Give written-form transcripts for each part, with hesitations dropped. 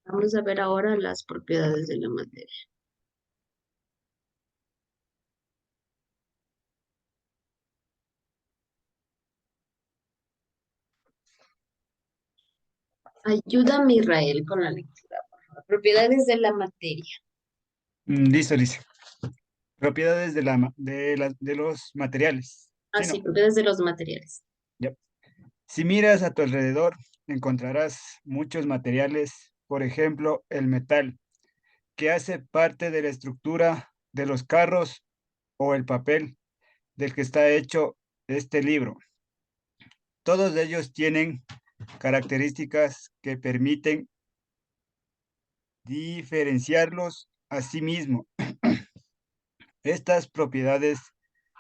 Vamos a ver ahora las propiedades de la materia. Ayúdame, Israel, con la lectura, por favor. Propiedades de la materia. Listo, listo. Propiedades de los materiales. Ah, Sí, sí, no. propiedades de los materiales. Ya. Si miras a tu alrededor, encontrarás muchos materiales, por ejemplo, el metal, que hace parte de la estructura de los carros o el papel del que está hecho este libro. Todos ellos tienen características que permiten diferenciarlos a sí mismo. Estas propiedades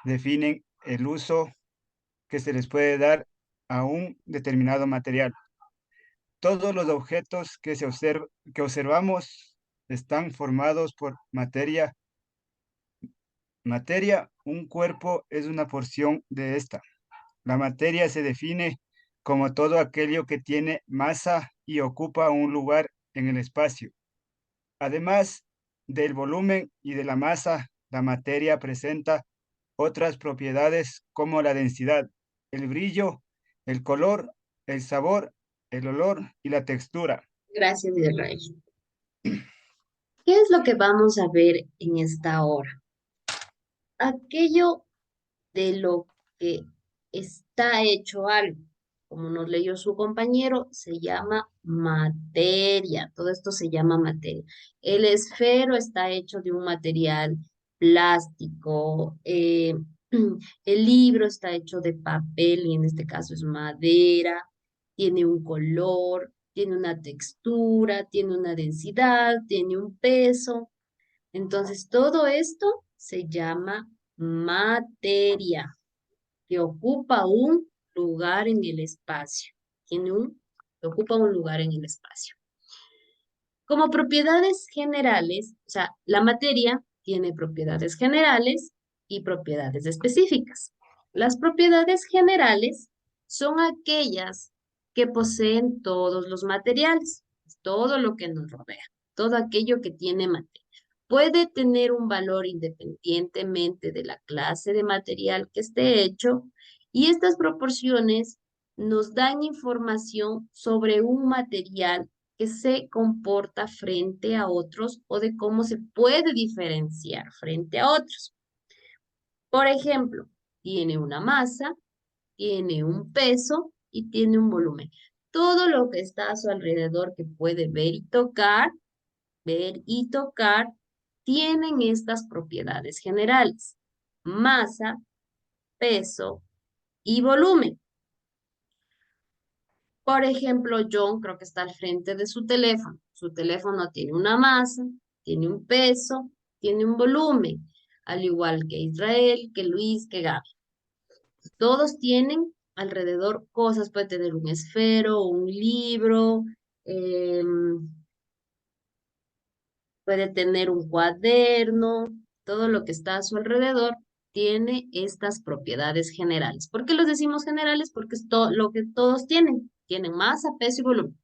definen el uso que se les puede dar a un determinado material. Todos los objetos que observamos están formados por materia. Materia, un cuerpo es una porción de esta. La materia se define como todo aquello que tiene masa y ocupa un lugar en el espacio. Además del volumen y de la masa, la materia presenta otras propiedades como la densidad, el brillo, el color, el sabor, el olor y la textura. Gracias, Israel. ¿Qué es lo que vamos a ver en esta hora? Aquello de lo que está hecho algo. Como nos leyó su compañero, se llama materia. Todo esto se llama materia. El esfero está hecho de un material plástico. El libro está hecho de papel y en este caso es madera. Tiene un color, tiene una textura, tiene una densidad, tiene un peso. Entonces, todo esto se llama materia, que ocupa un lugar en el espacio. Que ocupa un lugar en el espacio. Como propiedades generales, o sea, la materia tiene propiedades generales y propiedades específicas. Las propiedades generales son aquellas que poseen todos los materiales, todo lo que nos rodea, todo aquello que tiene materia. Puede tener un valor independientemente de la clase de material que esté hecho y estas proporciones nos dan información sobre un material que se comporta frente a otros o de cómo se puede diferenciar frente a otros. Por ejemplo, tiene una masa, tiene un peso y tiene un volumen. Todo lo que está a su alrededor que puede ver y tocar, tienen estas propiedades generales: masa, peso y volumen. Por ejemplo, John creo que está al frente de su teléfono. Su teléfono tiene una masa, tiene un peso, tiene un volumen, al igual que Israel, que Luis, que Gaby. Todos tienen alrededor cosas, puede tener un esfero, un libro, em, puede tener un cuaderno, todo lo que está a su alrededor tiene estas propiedades generales. ¿Por qué los decimos generales? Porque es todo lo que todos tienen. Tienen masa, peso y volumen.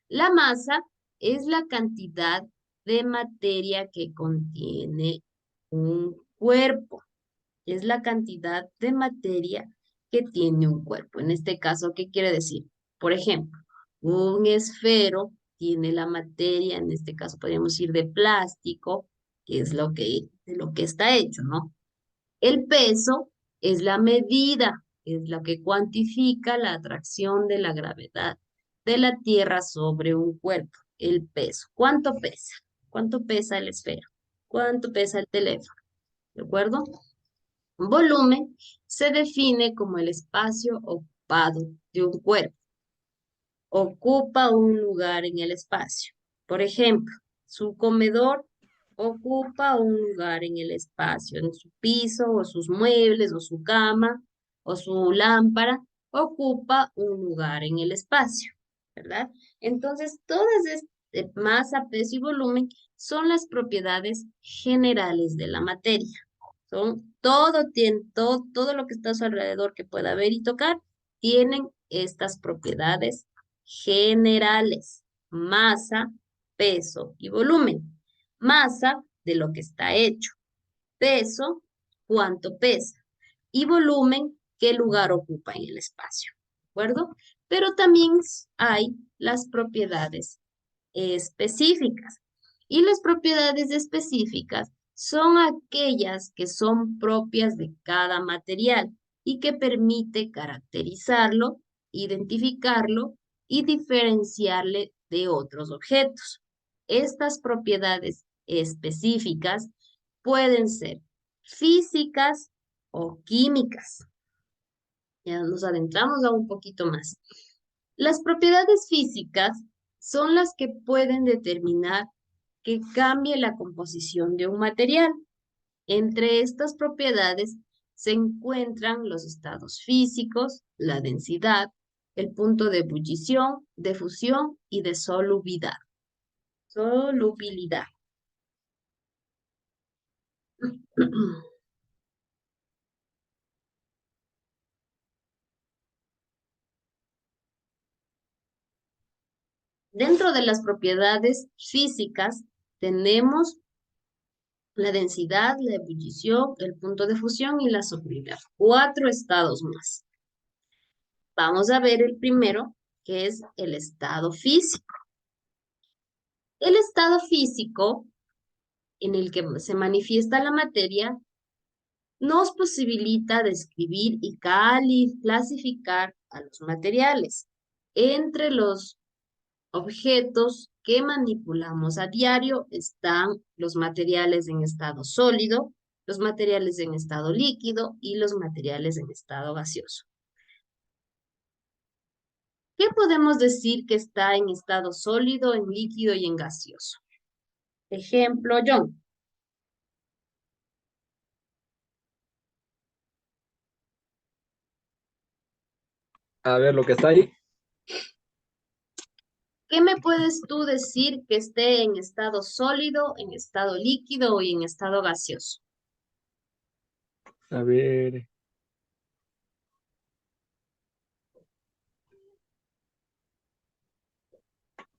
La masa es la cantidad de materia que contiene un cuerpo. Es la cantidad de materia que tiene un cuerpo. En este caso, ¿qué quiere decir? Por ejemplo, un esfero tiene la materia, en este caso podríamos ir de plástico, que es de lo que está hecho, ¿no? El peso es la medida, es lo que cuantifica la atracción de la gravedad de la Tierra sobre un cuerpo. El peso. ¿Cuánto pesa? ¿Cuánto pesa el esfero? ¿Cuánto pesa el teléfono? ¿De acuerdo? Volumen se define como el espacio ocupado de un cuerpo. Ocupa un lugar en el espacio. Por ejemplo, su comedor ocupa un lugar en el espacio, en su piso o sus muebles o su cama o su lámpara, ocupa un lugar en el espacio, ¿verdad? Entonces, todas masa, peso y volumen son las propiedades generales de la materia. Son todo lo que está a su alrededor que pueda ver y tocar, tienen estas propiedades generales: masa, peso y volumen. Masa, de lo que está hecho. Peso, cuánto pesa. Y volumen, qué lugar ocupa en el espacio. ¿De acuerdo? Pero también hay las propiedades específicas. Y las propiedades específicas son aquellas que son propias de cada material y que permite caracterizarlo, identificarlo y diferenciarle de otros objetos. Estas propiedades específicas pueden ser físicas o químicas. Ya nos adentramos a un poquito más. Las propiedades físicas son las que pueden determinar que cambie la composición de un material. Entre estas propiedades se encuentran los estados físicos, la densidad, el punto de ebullición, de fusión y de solubilidad. Solubilidad. Dentro de las propiedades físicas tenemos la densidad, la ebullición, el punto de fusión y la solubilidad. 4 estados más. Vamos a ver el primero, que es el estado físico. El estado físico en el que se manifiesta la materia nos posibilita describir y clasificar a los materiales. Entre los objetos que manipulamos a diario están los materiales en estado sólido, los materiales en estado líquido y los materiales en estado gaseoso. ¿Qué podemos decir que está en estado sólido, en líquido y en gaseoso? Ejemplo, John. A ver lo que está ahí. ¿Qué me puedes tú decir que esté en estado sólido, en estado líquido y en estado gaseoso? A ver.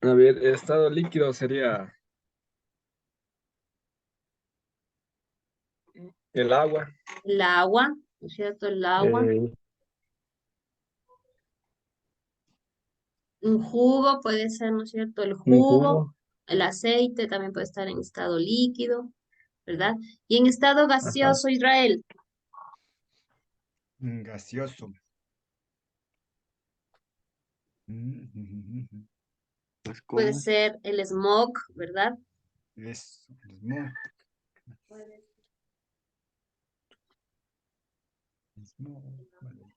A ver, estado líquido sería el agua. El agua, ¿no es cierto? El agua. eh, Un jugo puede ser, ¿no es cierto? El un jugo, jugo. el aceite también puede estar en estado líquido, ¿verdad? Y en estado Ajá. gaseoso, Israel, Gaseoso. Mm, Pues, puede ¿cómo? ser el smog, ¿verdad? Es smog. Smog, vale.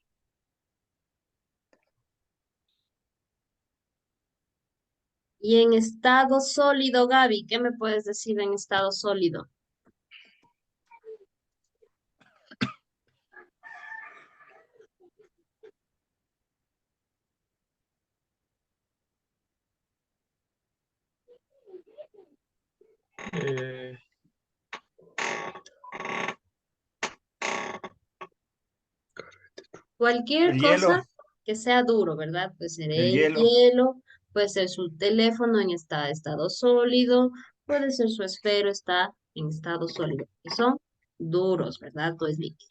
Y en estado sólido, Gaby, ¿qué me puedes decir en estado sólido? Eh, Cualquier El hielo, cosa que sea duro, ¿verdad? Puede ser el el hielo. hielo, puede ser su teléfono en estado sólido, puede ser su esfero está en estado sólido, que son duros, ¿verdad? Todo es líquido.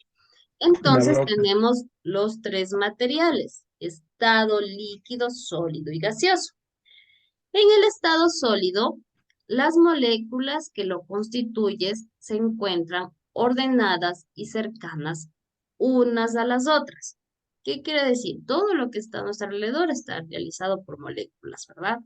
la Entonces roca. tenemos los tres materiales, estado líquido, sólido y gaseoso. En el estado sólido, las moléculas que lo constituyen se encuentran ordenadas y cercanas unas a las otras. ¿Qué quiere decir? Todo lo que está a nuestro alrededor está realizado por moléculas, ¿verdad?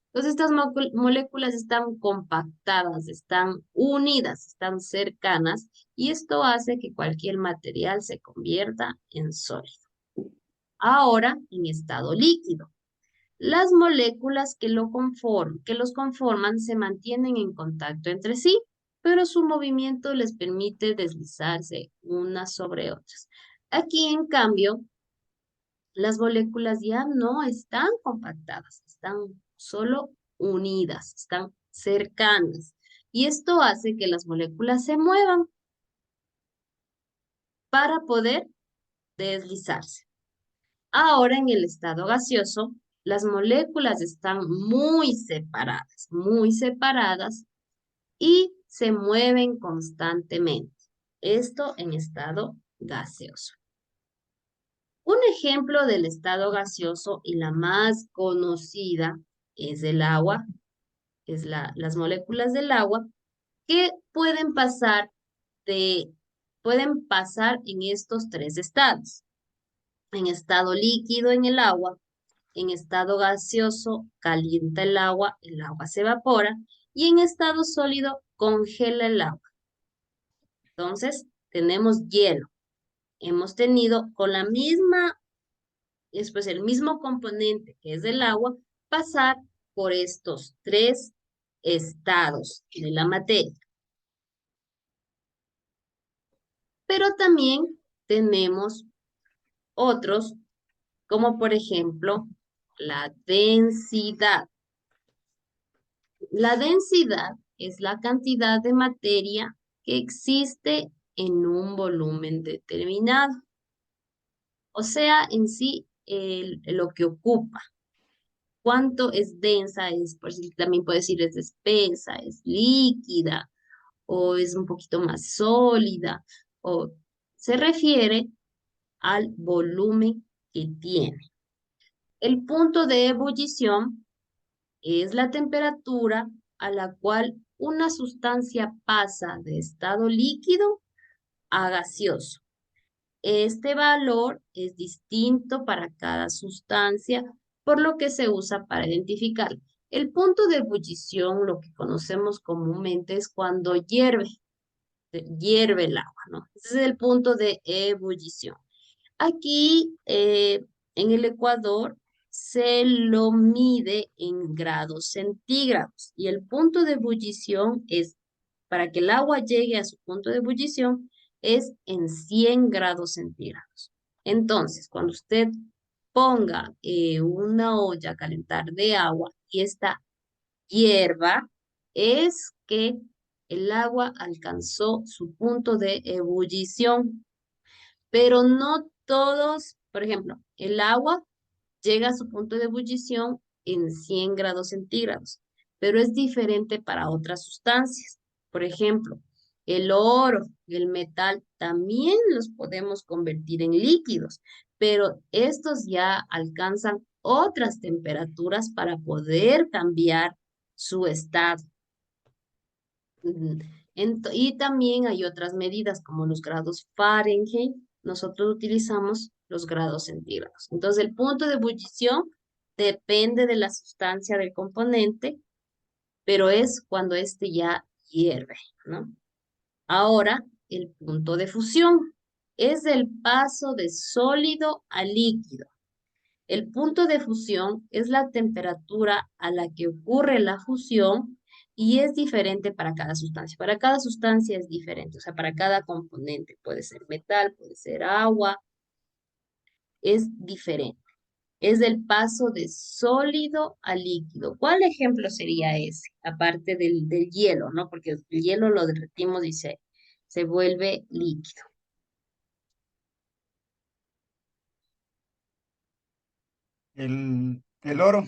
Entonces estas moléculas están compactadas, están unidas, están cercanas y esto hace que cualquier material se convierta en sólido. Ahora, en estado líquido. Las moléculas que los conforman se mantienen en contacto entre sí, pero su movimiento les permite deslizarse unas sobre otras. Aquí, en cambio, las moléculas ya no están compactadas, están solo unidas, están cercanas. Y esto hace que las moléculas se muevan para poder deslizarse. Ahora, en el estado gaseoso, las moléculas están muy separadas y se mueven constantemente. Esto en estado gaseoso. Un ejemplo del estado gaseoso y la más conocida es el agua, es las moléculas del agua que pueden pasar en estos tres estados. En estado líquido en el agua, en estado gaseoso calienta el agua se evapora y en estado sólido congela el agua. Entonces, tenemos hielo. Hemos tenido con la misma, después el mismo componente que es el agua, pasar por estos tres estados de la materia. Pero también tenemos otros, como por ejemplo la densidad. La densidad es la cantidad de materia que existe en un volumen determinado. O sea, en sí, lo que ocupa. Cuánto es densa, también puede decir es espesa, es líquida, o es un poquito más sólida, o se refiere al volumen que tiene. El punto de ebullición es la temperatura a la cual una sustancia pasa de estado líquido a gaseoso. Este valor es distinto para cada sustancia, por lo que se usa para identificar. El punto de ebullición, lo que conocemos comúnmente, es cuando hierve el agua, ¿no? Ese es el punto de ebullición. Aquí, en el Ecuador, se lo mide en grados centígrados y el punto de ebullición es, para que el agua llegue a su punto de ebullición, es en 100 grados centígrados. Entonces, cuando usted ponga una olla a calentar de agua y esta hierva, es que el agua alcanzó su punto de ebullición. Pero no todos, por ejemplo, el agua llega a su punto de ebullición en 100 grados centígrados, pero es diferente para otras sustancias. Por ejemplo, el oro y el metal también los podemos convertir en líquidos, pero estos ya alcanzan otras temperaturas para poder cambiar su estado. Y también hay otras medidas como los grados Fahrenheit. Nosotros utilizamos los grados centígrados. Entonces, el punto de ebullición depende de la sustancia del componente, pero es cuando este ya hierve, ¿no? Ahora, el punto de fusión es el paso de sólido a líquido. El punto de fusión es la temperatura a la que ocurre la fusión y es diferente para cada sustancia. Para cada sustancia es diferente, o sea, para cada componente. Puede ser metal, puede ser agua, es diferente. Es el paso de sólido a líquido. ¿Cuál ejemplo sería ese? Aparte del hielo, ¿no? Porque el hielo lo derretimos y se vuelve líquido. El oro,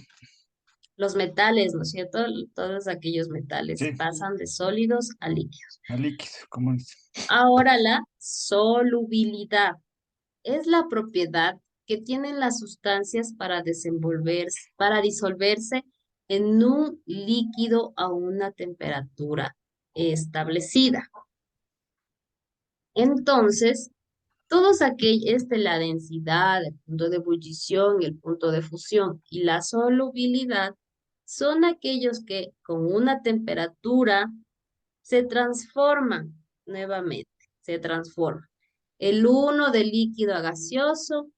Los metales, ¿no es cierto? Todos aquellos metales sí, pasan de sólidos a líquidos. a líquido, como dice. Ahora la solubilidad es la propiedad que tienen las sustancias para disolverse en un líquido a una temperatura establecida. Entonces, la densidad, el punto de ebullición, el punto de fusión y la solubilidad son aquellos que con una temperatura se transforman nuevamente, se transforman. El uno de líquido a gaseoso,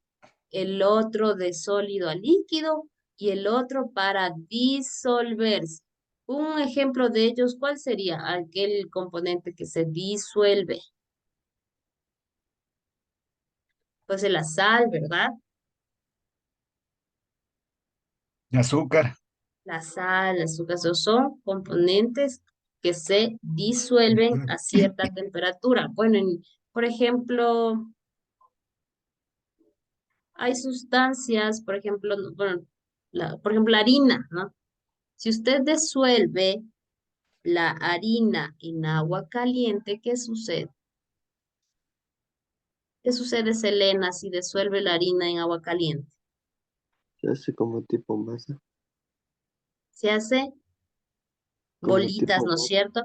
el otro de sólido a líquido y el otro para disolverse. Un ejemplo de ellos, ¿cuál sería? Aquel componente que se disuelve. Pues la sal, ¿verdad? De azúcar, La sal, el azúcar, esos son componentes que se disuelven a cierta temperatura. Bueno, por ejemplo, hay sustancias, por ejemplo, bueno, por ejemplo, la harina, ¿no? Si usted disuelve la harina en agua caliente, ¿qué sucede? ¿Qué sucede, Selena, si disuelve la harina en agua caliente? Se hace como tipo masa, Se hace como bolitas, tipo ¿no es masa. cierto?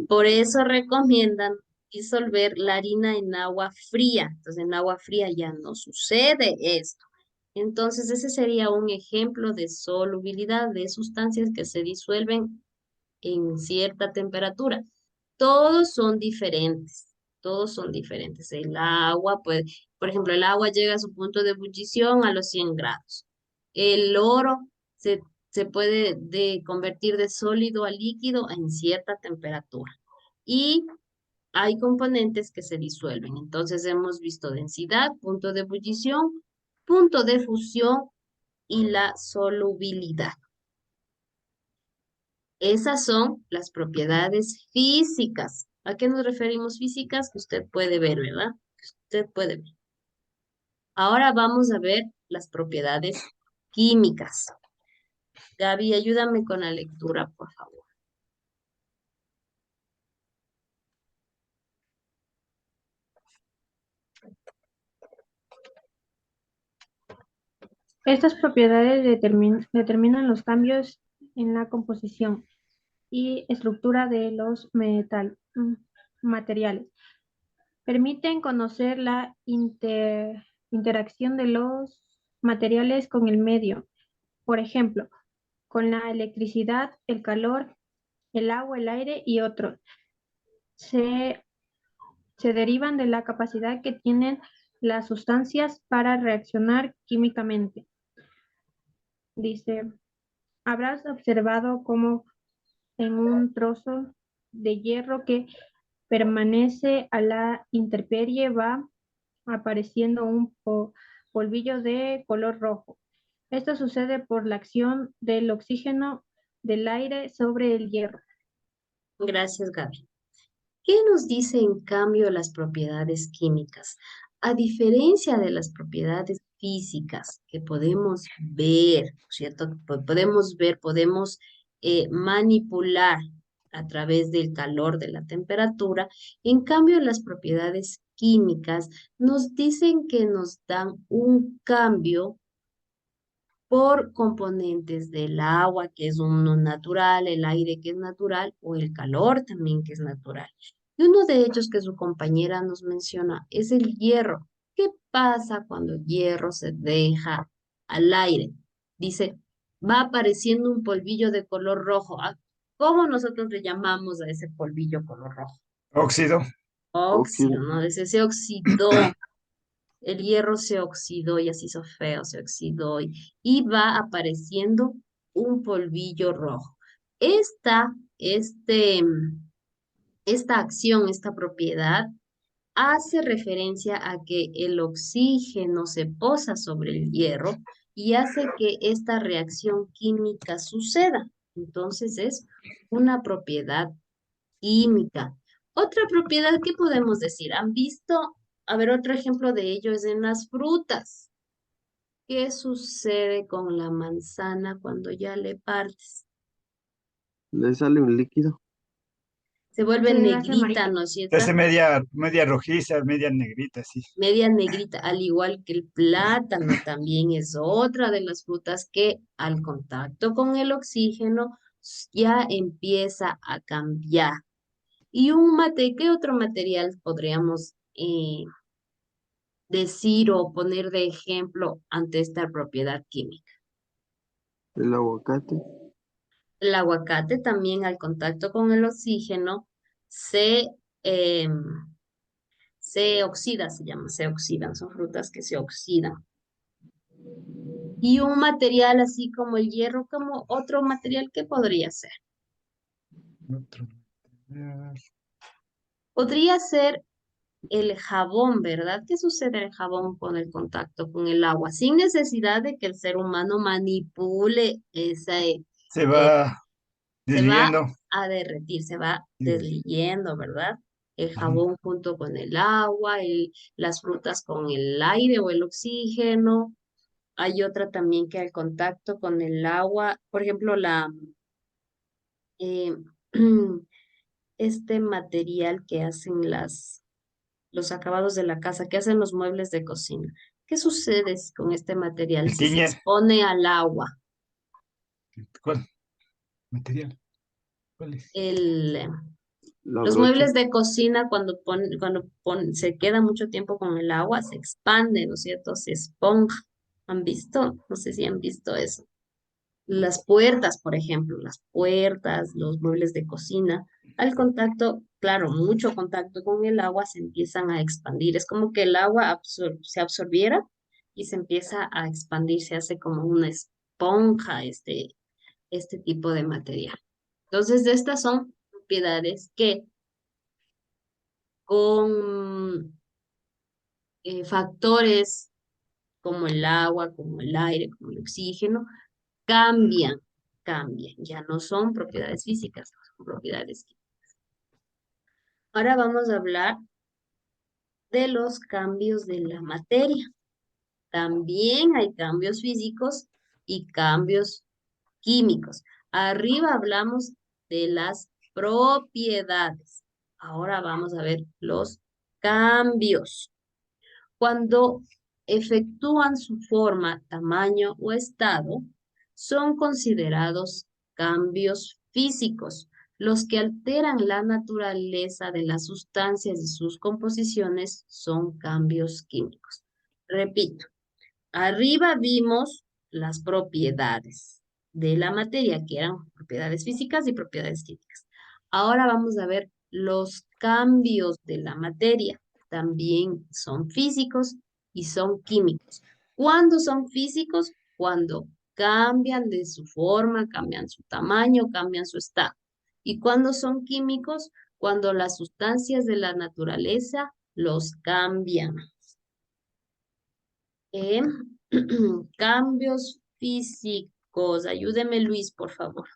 Por eso recomiendan disolver la harina en agua fría. Entonces, en agua fría ya no sucede esto. Entonces, ese sería un ejemplo de solubilidad de sustancias que se disuelven en cierta temperatura. Todos son diferentes, todos son diferentes. El agua, pues, por ejemplo, el agua llega a su punto de ebullición a los 100 grados. El oro se, se puede convertir de sólido a líquido en cierta temperatura. Y hay componentes que se disuelven. Entonces hemos visto densidad, punto de ebullición, punto de fusión y la solubilidad. Esas son las propiedades físicas. ¿A qué nos referimos físicas? Que usted puede ver, ¿verdad? Que usted puede ver. Ahora vamos a ver las propiedades químicas. Gaby, ayúdame con la lectura, por favor. Estas propiedades determinan los cambios en la composición y estructura de los materiales. Permiten conocer la interacción de los materiales con el medio, por ejemplo, con la electricidad, el calor, el agua, el aire y otros. Se, se derivan de la capacidad que tienen las sustancias para reaccionar químicamente. Dice, habrás observado cómo en un trozo de hierro que permanece a la intemperie va apareciendo un polvillo de color rojo. Esto sucede por la acción del oxígeno del aire sobre el hierro. Gracias, Gaby. ¿Qué nos dice en cambio las propiedades químicas? A diferencia de las propiedades físicas que podemos ver, ¿cierto? Podemos ver, podemos manipular a través del calor, de la temperatura. En cambio, las propiedades químicas nos dicen que nos dan un cambio por componentes del agua, que es uno natural, el aire que es natural, o el calor también que es natural. Y uno de ellos que su compañera nos menciona es el hierro. ¿Qué pasa cuando el hierro se deja al aire? Dice, va apareciendo un polvillo de color rojo. ¿Cómo nosotros le llamamos a ese polvillo color rojo? Óxido. Óxido, Óxido. ¿no? Dice, se oxidó. El hierro se oxidó, ya se hizo feo, se oxidó y va apareciendo un polvillo rojo. Esta, este, esta acción, esta propiedad, hace referencia a que el oxígeno se posa sobre el hierro y hace que esta reacción química suceda. Entonces es una propiedad química. Otra propiedad que podemos decir, ¿han visto? A ver, otro ejemplo de ello es en las frutas. ¿Qué sucede con la manzana cuando ya le partes? Le sale un líquido. Se vuelve Se hace negrita, amarilla. ¿no es Se cierto? hace media rojiza, media negrita, sí. Media negrita, al igual que el plátano también es otra de las frutas que al contacto con el oxígeno ya empieza a cambiar. ¿Y qué otro material podríamos decir o poner de ejemplo ante esta propiedad química? El aguacate. El aguacate también al contacto con el oxígeno se, em, se oxida, se llama, se oxidan, son frutas que se oxidan. Y un material así como el hierro, como otro material, ¿qué podría ser? Otro material. Podría ser el jabón, ¿verdad? ¿Qué sucede en el jabón con el contacto con el agua? Sin necesidad de que el ser humano manipule Se va se va diluyendo. a derretir, se va desliyendo, ¿verdad? El Ujú. jabón junto con el agua, las frutas con el aire o el oxígeno. Hay otra también que al contacto con el agua, por ejemplo, eh, este material que hacen los acabados de la casa, que hacen los muebles de cocina. ¿Qué sucede con este material El si se tiñer. expone al agua? ¿Cuál material? ¿Cuál es? La Los brocha. muebles de cocina se queda mucho tiempo con el agua, se expande, ¿no es cierto? Se esponja. ¿Han visto? No sé si han visto eso. Las puertas, por ejemplo, las puertas, los muebles de cocina, al contacto, claro, mucho contacto con el agua, se empiezan a expandir. Es como que el agua se absorbiera y se empieza a expandir, se hace como una esponja este tipo de material. Entonces, estas son propiedades que con factores como el agua, como el aire, como el oxígeno, cambian, cambian. Ya no son propiedades físicas, son propiedades químicas. Ahora vamos a hablar de los cambios de la materia. También hay cambios físicos y cambios químicos. Arriba hablamos de las propiedades. Ahora vamos a ver los cambios. Cuando efectúan su forma, tamaño o estado, son considerados cambios físicos. Los que alteran la naturaleza de las sustancias y sus composiciones son cambios químicos. Repito, arriba vimos las propiedades de la materia, que eran propiedades físicas y propiedades químicas. Ahora vamos a ver los cambios de la materia. También son físicos y son químicos. ¿Cuándo son físicos? Cuando cambian de su forma, cambian su tamaño, cambian su estado. ¿Y cuándo son químicos? Cuando las sustancias de la naturaleza los cambian. Eh, cambios físicos. Ayúdeme, Luis, por favor.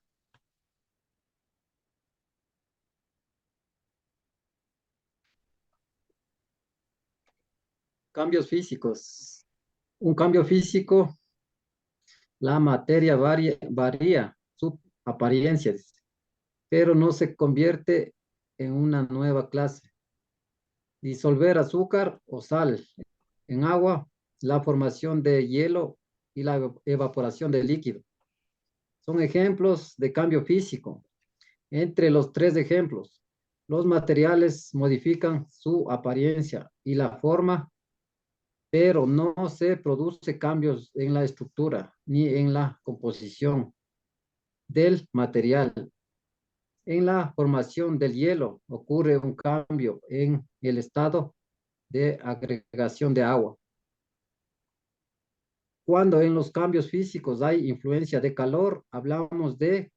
Cambios físicos. Un cambio físico, la materia varía su apariencia, pero no se convierte en una nueva clase. Disolver azúcar o sal en agua, la formación de hielo y la evaporación de líquido. Son ejemplos de cambio físico. Entre los tres ejemplos, los materiales modifican su apariencia y la forma, pero no se produce cambios en la estructura ni en la composición del material. En la formación del hielo ocurre un cambio en el estado de agregación de agua. Cuando en los cambios físicos hay influencia de calor, hablamos de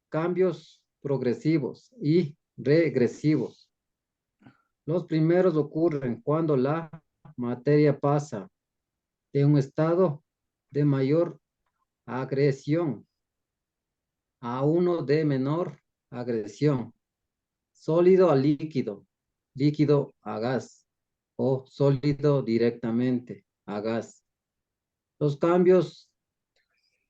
cambios progresivos y regresivos. Los primeros ocurren cuando la materia pasa de un estado de mayor agresión a uno de menor agresión, sólido a líquido, líquido a gas o sólido directamente a gas. Los cambios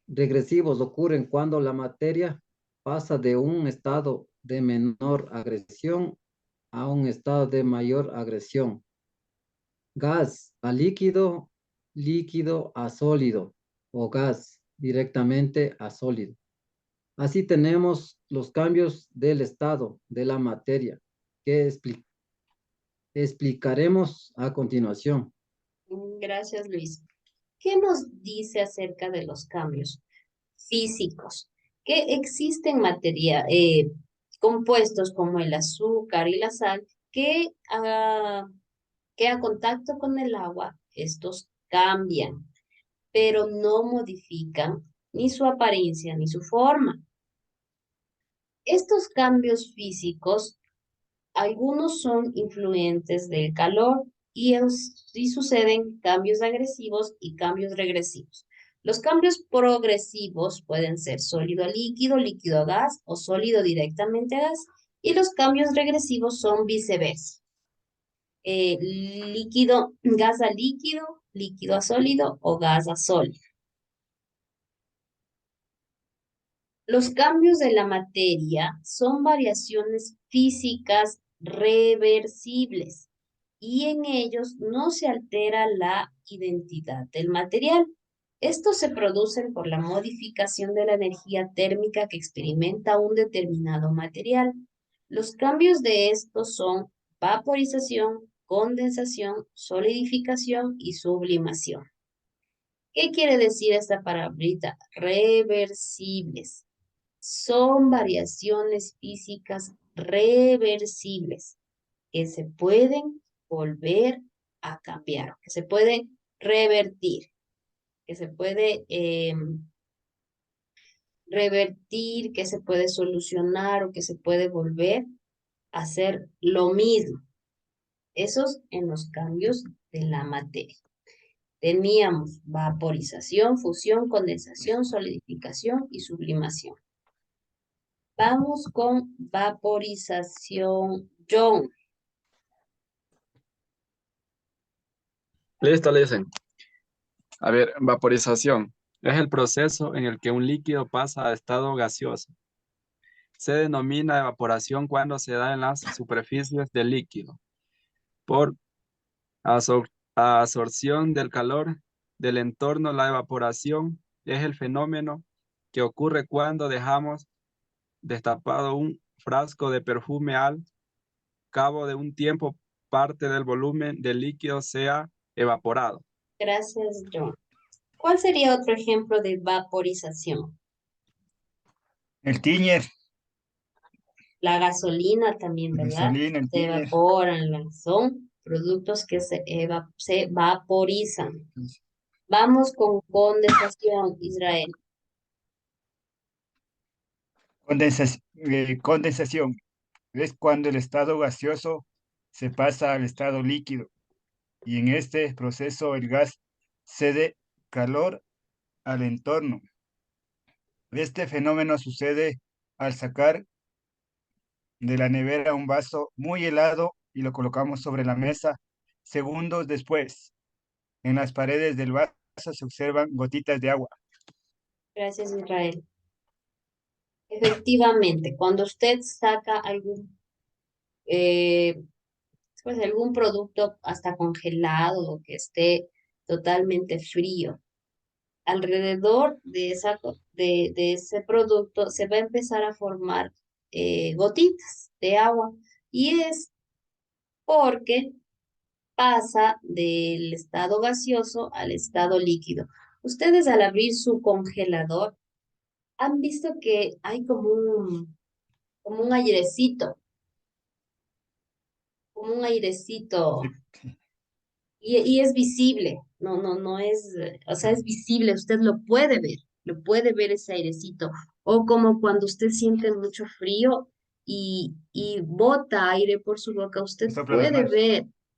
regresivos ocurren cuando la materia pasa de un estado de menor agresión a un estado de mayor agresión. Gas a líquido, líquido a sólido o gas directamente a sólido. Así tenemos los cambios del estado de la materia que explicaremos a continuación. Gracias, Luis. ¿Qué nos dice acerca de los cambios físicos? Que existen compuestos como el azúcar y la sal que a contacto con el agua, estos cambian, pero no modifican ni su apariencia ni su forma. Estos cambios físicos, algunos son influentes del calor y suceden cambios agresivos y cambios regresivos. Los cambios progresivos pueden ser sólido a líquido, líquido a gas o sólido directamente a gas. Y los cambios regresivos son viceversa. Gas a líquido, líquido a sólido o gas a sólido. Los cambios de la materia son variaciones físicas reversibles y en ellos no se altera la identidad del material. Estos se producen por la modificación de la energía térmica que experimenta un determinado material. Los cambios de estos son vaporización, condensación, solidificación y sublimación. ¿Qué quiere decir esta palabrita? Reversibles. Son variaciones físicas reversibles que se pueden volver a cambiar, que se pueden revertir, que se puede revertir, que se puede solucionar o que se puede volver a hacer lo mismo. Esos en los cambios de la materia. Teníamos vaporización, fusión, condensación, solidificación y sublimación. Vamos con vaporización. John. Listo, listen. A ver, vaporización. Es el proceso en el que un líquido pasa a estado gaseoso. Se denomina evaporación cuando se da en las superficies del líquido por absorción del calor del entorno. La evaporación es el fenómeno que ocurre cuando dejamos destapado un frasco de perfume. Al cabo de un tiempo, parte del volumen del líquido se ha evaporado. Gracias, John. ¿Cuál sería otro ejemplo de vaporización? El tiñer, La gasolina también, la ¿verdad? gasolina, el Se tiñer. evaporan, son productos que se vaporizan. Vamos con condensación, Israel. Condensación es cuando el estado gaseoso se pasa al estado líquido y en este proceso el gas cede calor al entorno. Este fenómeno sucede al sacar de la nevera un vaso muy helado y lo colocamos sobre la mesa. Segundos después, en las paredes del vaso se observan gotitas de agua. Gracias, Israel. Efectivamente, cuando usted saca algún producto hasta congelado o que esté totalmente frío, alrededor de ese producto se va a empezar a formar gotitas de agua y es porque pasa del estado gaseoso al estado líquido. Ustedes al abrir su congelador han visto que hay como un airecito, como un airecito y es visible, no es, o sea, es visible, usted lo puede ver ese airecito. O como cuando usted siente mucho frío y bota aire por su boca, usted Sopla las manos.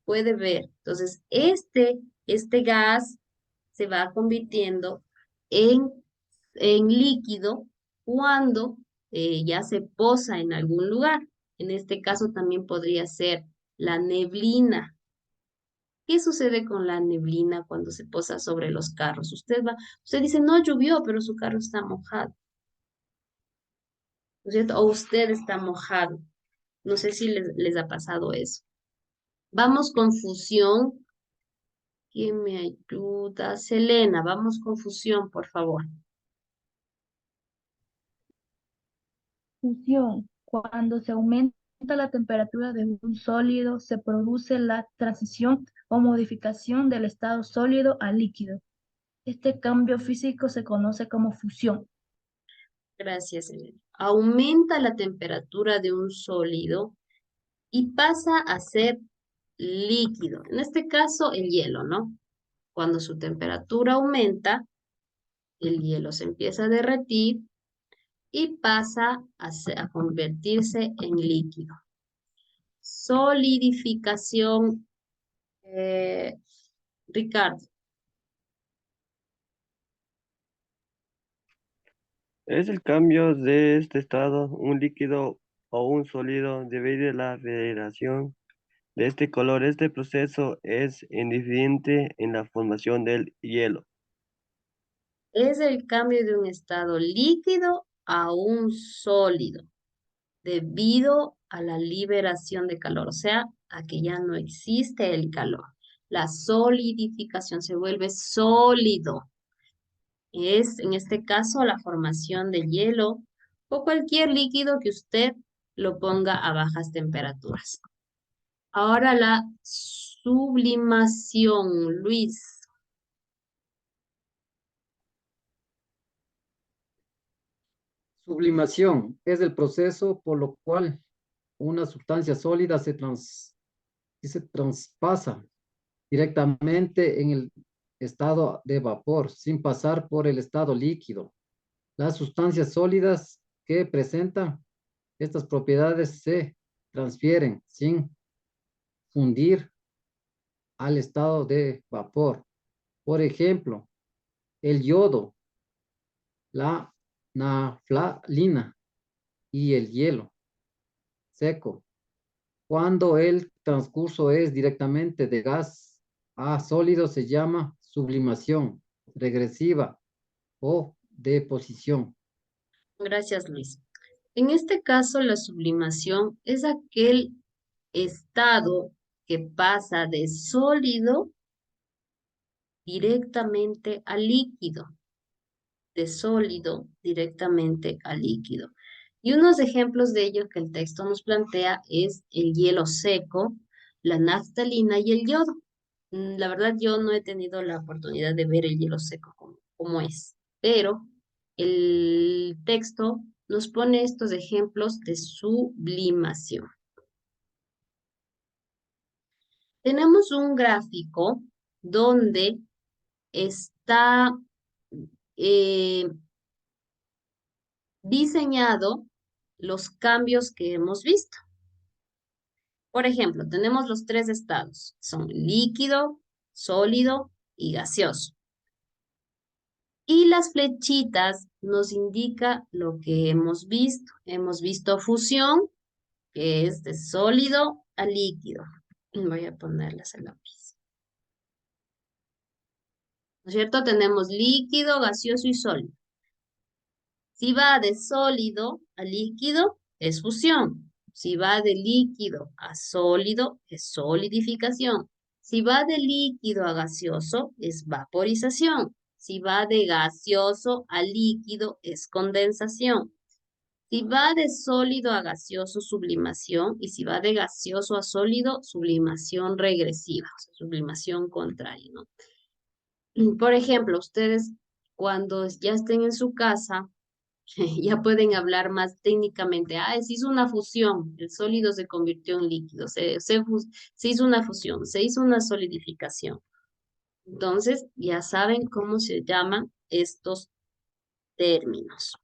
puede ver. Entonces, este gas se va convirtiendo en, en líquido cuando ya se posa en algún lugar. En este caso también podría ser la neblina. ¿Qué sucede con la neblina cuando se posa sobre los carros? Usted dice, no llovió, pero su carro está mojado, ¿no es cierto? O usted está mojado. No sé si les ha pasado eso. Vamos con fusión. ¿Quién me ayuda? Selena, vamos con fusión, por favor. Fusión. Cuando se aumenta la temperatura de un sólido, se produce la transición o modificación del estado sólido a líquido. Este cambio físico se conoce como fusión. Gracias, Selena. Aumenta la temperatura de un sólido y pasa a ser líquido. En este caso, el hielo, ¿no? Cuando su temperatura aumenta, el hielo se empieza a derretir y pasa a convertirse en líquido. Solidificación, Ricardo. Es el cambio de este estado, un líquido o un sólido, debido a la variación de este color. Este proceso es indiferente en la formación del hielo. Es el cambio de un estado líquido a un sólido debido a la liberación de calor, o sea, a que ya no existe el calor. La solidificación se vuelve sólido. Es, en este caso, la formación de hielo o cualquier líquido que usted lo ponga a bajas temperaturas. Ahora la sublimación, Luis. Sublimación es el proceso por lo cual una sustancia sólida se traspasa directamente en el estado de vapor sin pasar por el estado líquido. Las sustancias sólidas que presentan estas propiedades se transfieren sin fundir al estado de vapor. Por ejemplo, el yodo, la naftalina y el hielo seco. Cuando el transcurso es directamente de gas a sólido se llama sublimación regresiva o deposición. Gracias, Luis. En este caso, la sublimación es aquel estado que pasa de sólido directamente a líquido, de sólido directamente a líquido. Y unos ejemplos de ello que el texto nos plantea es el hielo seco, la naftalina y el yodo. La verdad, yo no he tenido la oportunidad de ver el hielo seco cómo es, pero el texto nos pone estos ejemplos de sublimación. Tenemos un gráfico donde está diseñado los cambios que hemos visto. Por ejemplo, tenemos los tres estados, son líquido, sólido y gaseoso. Y las flechitas nos indica lo que hemos visto. Hemos visto fusión, que es de sólido a líquido. Voy a ponerlas en lápiz. ¿No es cierto? Tenemos líquido, gaseoso y sólido. Si va de sólido a líquido, es fusión. Si va de líquido a sólido, es solidificación. Si va de líquido a gaseoso, es vaporización. Si va de gaseoso a líquido, es condensación. Si va de sólido a gaseoso, sublimación. Y si va de gaseoso a sólido, sublimación regresiva, o sea, sublimación contraria, ¿no? Por ejemplo, ustedes cuando ya estén en su casa, ya pueden hablar más técnicamente. Ah, se hizo una fusión, el sólido se convirtió en líquido, se hizo una fusión, se hizo una solidificación. Entonces, ya saben cómo se llaman estos términos.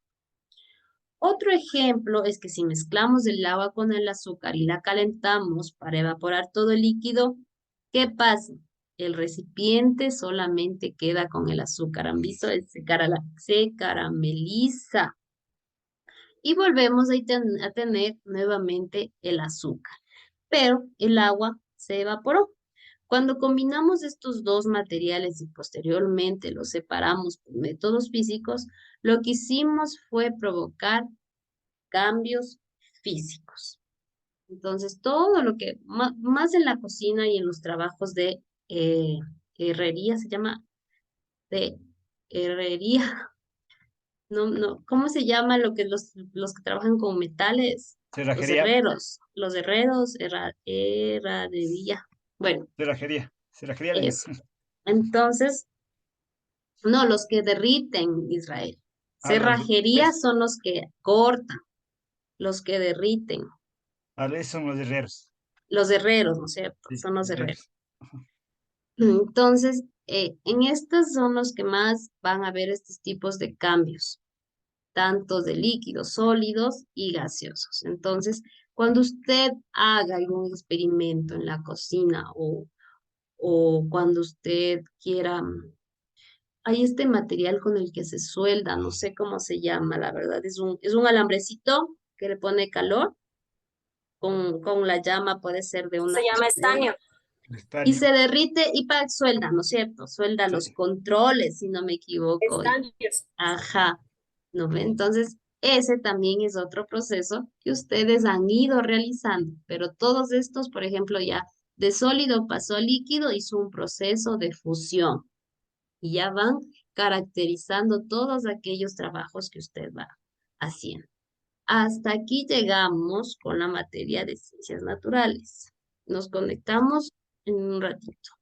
Otro ejemplo es que si mezclamos el agua con el azúcar y la calentamos para evaporar todo el líquido, ¿qué pasa? El recipiente solamente queda con el azúcar. ¿Han visto? Se carameliza. Y volvemos a tener nuevamente el azúcar. Pero el agua se evaporó. Cuando combinamos estos dos materiales y posteriormente los separamos por métodos físicos, lo que hicimos fue provocar cambios físicos. Entonces, todo lo que, más en la cocina y en los trabajos de herrería, se llama de herrería, no, ¿cómo se llama lo que los que trabajan con metales? Cerrajería. Los herreros, herradería. Bueno. Cerrajería. Eso. Entonces, no, los que derriten, Israel. Cerrajería son los que cortan, los que derriten. Esos son los herreros. Los herreros, ¿no es cierto? Sí, son los herreros. Entonces, en estos son los que más van a ver estos tipos de cambios, tanto de líquidos, sólidos y gaseosos. Entonces, cuando usted haga algún experimento en la cocina o cuando usted quiera, hay este material con el que se suelda, no sé cómo se llama, la verdad, es un alambrecito que le pone calor, con la llama puede ser de una... Se llama estaño. Y se derrite y suelda, ¿no es cierto? Suelda los controles, si no me equivoco. Estaños. Ajá. ¿No ve? Entonces, Ese también es otro proceso que ustedes han ido realizando, pero todos estos, por ejemplo, ya de sólido pasó a líquido, hizo un proceso de fusión y ya van caracterizando todos aquellos trabajos que usted va haciendo. Hasta aquí llegamos con la materia de ciencias naturales. Nos conectamos en un ratito.